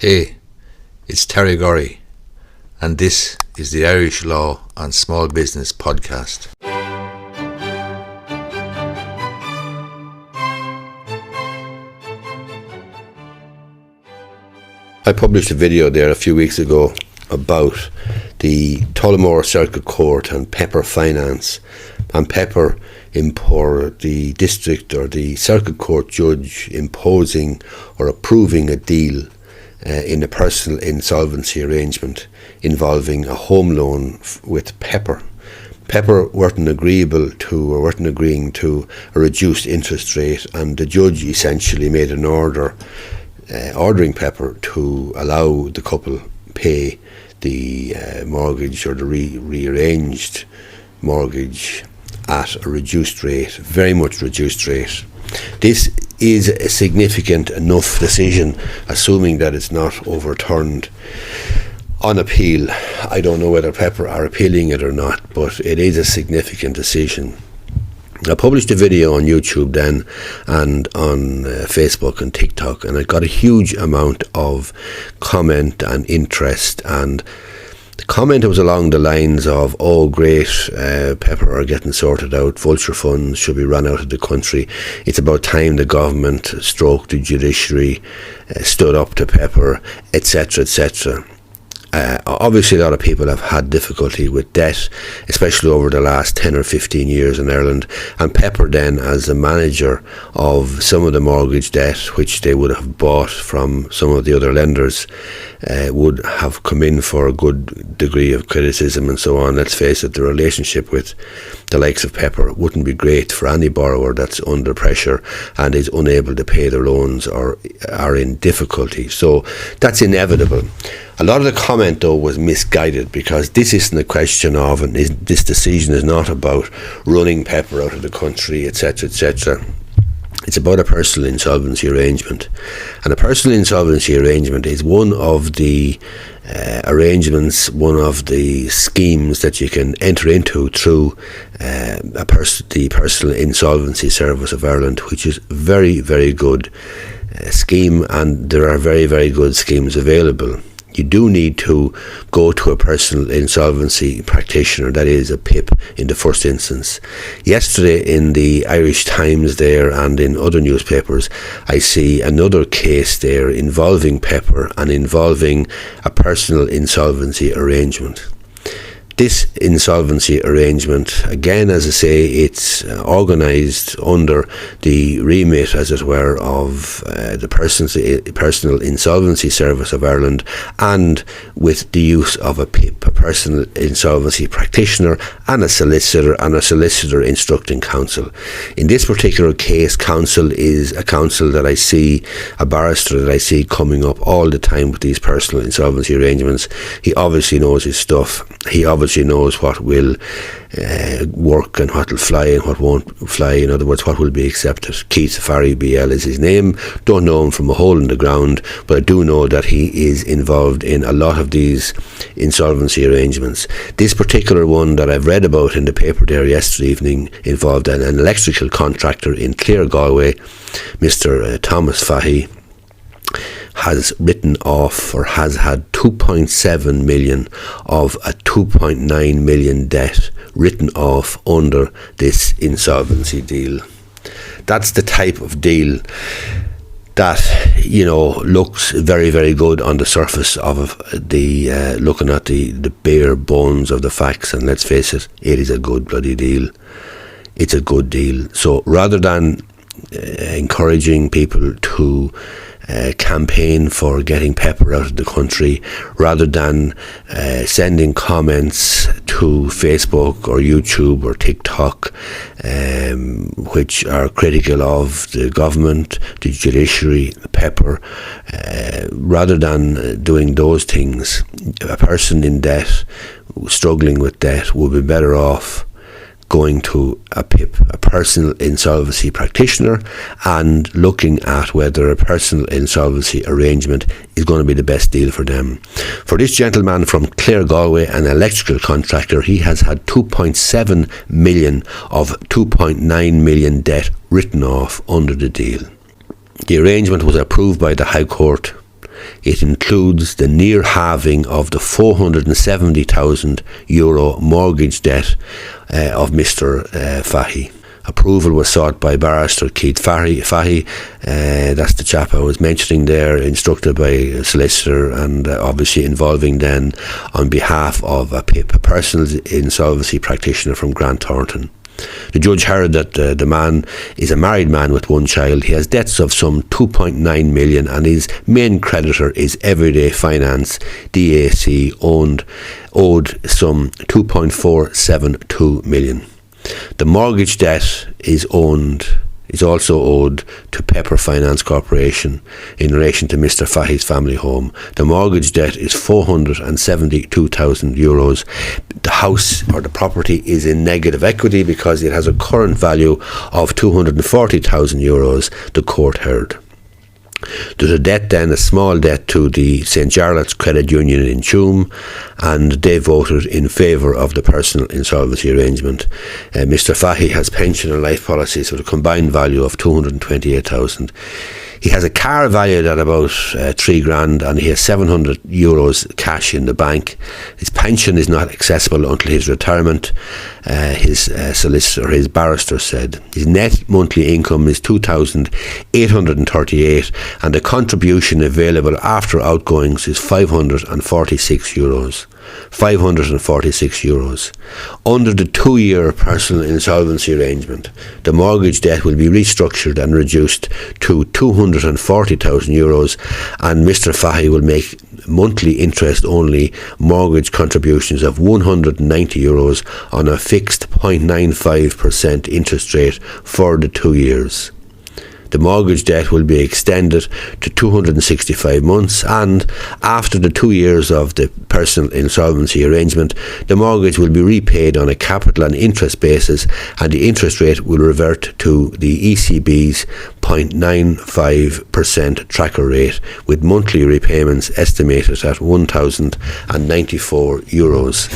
Hey, it's Terry Gorry, and this is the Irish Law and Small Business podcast. I published a video there a few weeks ago about the Tullamore Circuit Court and Pepper Finance, and Pepper for the district or the circuit court judge imposing or approving a deal in a personal insolvency arrangement involving a home loan with Pepper. Pepper weren't agreeing to a reduced interest rate, and the judge essentially made an order ordering Pepper to allow the couple pay the mortgage or the rearranged mortgage at a reduced rate, very much reduced rate. This is a significant enough decision, assuming that it's not overturned on appeal. I don't know whether Pepper are appealing it or not, but it is a significant decision. I published a video on YouTube then and on Facebook and TikTok, and I got a huge amount of comment and interest, and the comment was along the lines of, oh great, Pepper are getting sorted out, vulture funds should be run out of the country, it's about time the government stroke the judiciary stood up to Pepper, etc, etc. Obviously a lot of people have had difficulty with debt, especially over the last 10 or 15 years in Ireland, and Pepper then, as the manager of some of the mortgage debt which they would have bought from some of the other lenders, would have come in for a good degree of criticism and so on. Let's face it, the relationship with the likes of Pepper wouldn't be great for any borrower that's under pressure and is unable to pay their loans or are in difficulty. So that's inevitable. A lot of the comment though was misguided, because this isn't a question of, and this decision is not about running Pepper out of the country, etc, etc. It's about a personal insolvency arrangement, and a personal insolvency arrangement is one of the arrangements, one of the schemes that you can enter into through the Personal Insolvency Service of Ireland, which is very, very good scheme, and there are very, very good schemes available. You do need to go to a personal insolvency practitioner, that is a PIP, in the first instance. Yesterday in the Irish Times there and in other newspapers, I see another case there involving Pepper and involving a personal insolvency arrangement. This insolvency arrangement, again, as I say, it's organised under the remit, as it were, of the Personal Insolvency Service of Ireland, and with the use of a PIP, a personal insolvency practitioner, and a solicitor instructing counsel. In this particular case, counsel is a counsel that I see, a barrister that I see coming up all the time with these personal insolvency arrangements. He obviously knows his stuff. He obviously knows what will work and what will fly and what won't fly. In other words, what will be accepted. Keith Farry BL is his name. Don't know him from a hole in the ground, but I do know that he is involved in a lot of these insolvency arrangements. This particular one that I've read about in the paper there yesterday evening involved an electrical contractor in Clare, Galway, Mr. Thomas Fahy, has written off or has had 2.7 million of a 2.9 million debt written off under this insolvency deal. That's the type of deal that, you know, looks very, very good on the surface of the looking at the bare bones of the facts, and let's face it, it is a good bloody deal. It's a good deal. So rather than encouraging people to campaign for getting Pepper out of the country, rather than sending comments to Facebook or YouTube or TikTok which are critical of the government, the judiciary, Pepper, rather than doing those things, a person in debt, struggling with debt, would be better off going to a PIP, a personal insolvency practitioner, and looking at whether a personal insolvency arrangement is going to be the best deal for them. For this gentleman from Clare, Galway, an electrical contractor, he has had 2.7 million of 2.9 million debt written off under the deal. The arrangement was approved by the High Court it includes the near halving of the €470,000 mortgage debt of Mr. Fahy. Approval was sought by Barrister Keith Fahy. That's the chap I was mentioning there, instructed by a solicitor, and obviously involving then on behalf of a personal insolvency practitioner from Grant Thornton. The judge heard that the man is a married man with one child. He has debts of some 2.9 million, and his main creditor is Everyday Finance DAC, owed some 2.472 million. The mortgage debt is also owed to Pepper Finance Corporation in relation to Mr. Fahy's family home. The mortgage debt is €472,000. The house or the property is in negative equity because it has a current value of €240,000, the court heard. There's a debt then, a small debt to the St. Jarlath's Credit Union in Tuam, and they voted in favour of the personal insolvency arrangement. Mr. Fahy has pension and life policies with a combined value of €228,000. He has a car valued at about £3,000, and he has €700 cash in the bank. His pension is not accessible until his retirement, his solicitor, his barrister said. His net monthly income is €2,838, and the contribution available after outgoings is €546. €546. Under the 2-year personal insolvency arrangement, the mortgage debt will be restructured and reduced to €240,000, and Mr. Fahy will make monthly interest only mortgage contributions of €190 on a fixed 0.95% interest rate for the 2 years. The mortgage debt will be extended to 265 months, and after the 2 years of the personal insolvency arrangement, the mortgage will be repaid on a capital and interest basis, and the interest rate will revert to the ECB's 0.95% tracker rate, with monthly repayments estimated at €1,094.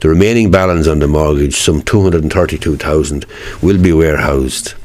The remaining balance on the mortgage, some €232,000, will be warehoused,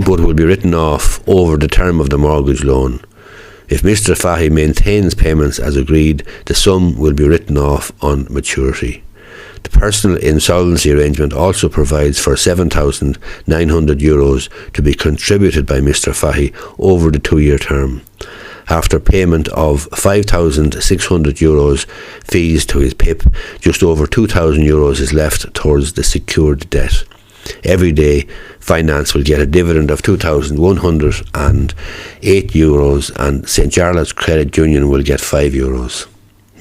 but will be written off over the term of the mortgage loan. If Mr. Fahy maintains payments as agreed, the sum will be written off on maturity. The personal insolvency arrangement also provides for €7,900 to be contributed by Mr. Fahy over the 2-year term. After payment of €5,600 fees to his PIP, just over €2,000 is left towards the secured debt. Everyday Finance will get a dividend of €2,108, and St. Jarlath's Credit Union will get €5.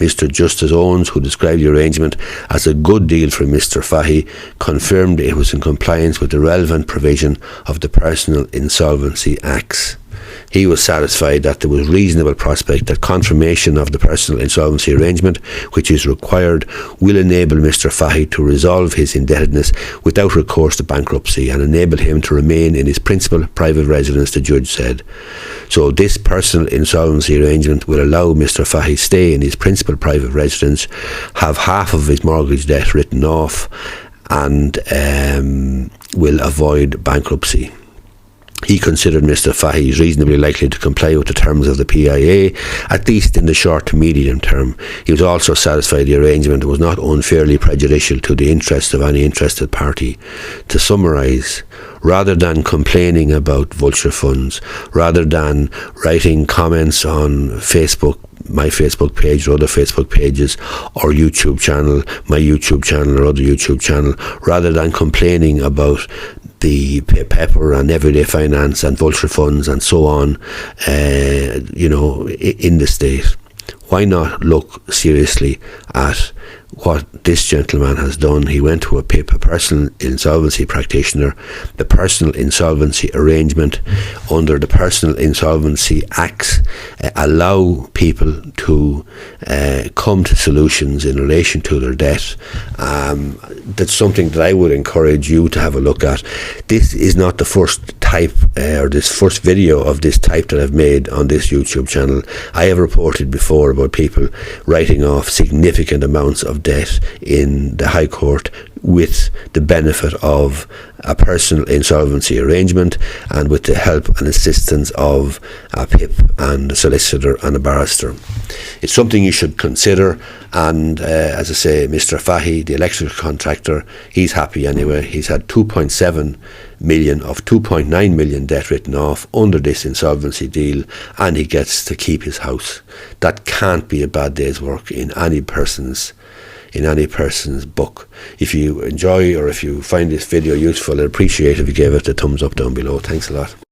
Mr. Justice Owens, who described the arrangement as a good deal for Mr. Fahy, confirmed it was in compliance with the relevant provision of the Personal Insolvency Acts. He was satisfied that there was reasonable prospect that confirmation of the personal insolvency arrangement, which is required, will enable Mr. Fahy to resolve his indebtedness without recourse to bankruptcy and enable him to remain in his principal private residence, the judge said. So this personal insolvency arrangement will allow Mr. Fahy stay in his principal private residence, have half of his mortgage debt written off, and will avoid bankruptcy. He considered Mr. Fahy reasonably likely to comply with the terms of the PIA, at least in the short to medium term. He was also satisfied the arrangement was not unfairly prejudicial to the interests of any interested party. To summarise, rather than complaining about vulture funds, rather than writing comments on Facebook, my Facebook page or other Facebook pages, or YouTube channel, my YouTube channel or other YouTube channel, rather than complaining about the Pepper and Everyday Finance and vulture funds and so on, in the state, why not look seriously at what this gentleman has done? He went to a PIP, a personal insolvency practitioner. The personal insolvency arrangement under the Personal Insolvency Acts allow people to come to solutions in relation to their debt. That's something that I would encourage you to have a look at. This is not the first type or this first video of this type that I've made on this YouTube channel. I have reported before about people writing off significant amounts of debt in the High Court with the benefit of a personal insolvency arrangement and with the help and assistance of a PIP and a solicitor and a barrister. It's something you should consider, and as I say, Mr. Fahy, the electrical contractor, he's happy anyway. He's had 2.7 million of 2.9 million debt written off under this insolvency deal, and he gets to keep his house. That can't be a bad day's work in any person's book. If you enjoy or if you find this video useful, I'd appreciate if you gave it a thumbs up down below. Thanks a lot.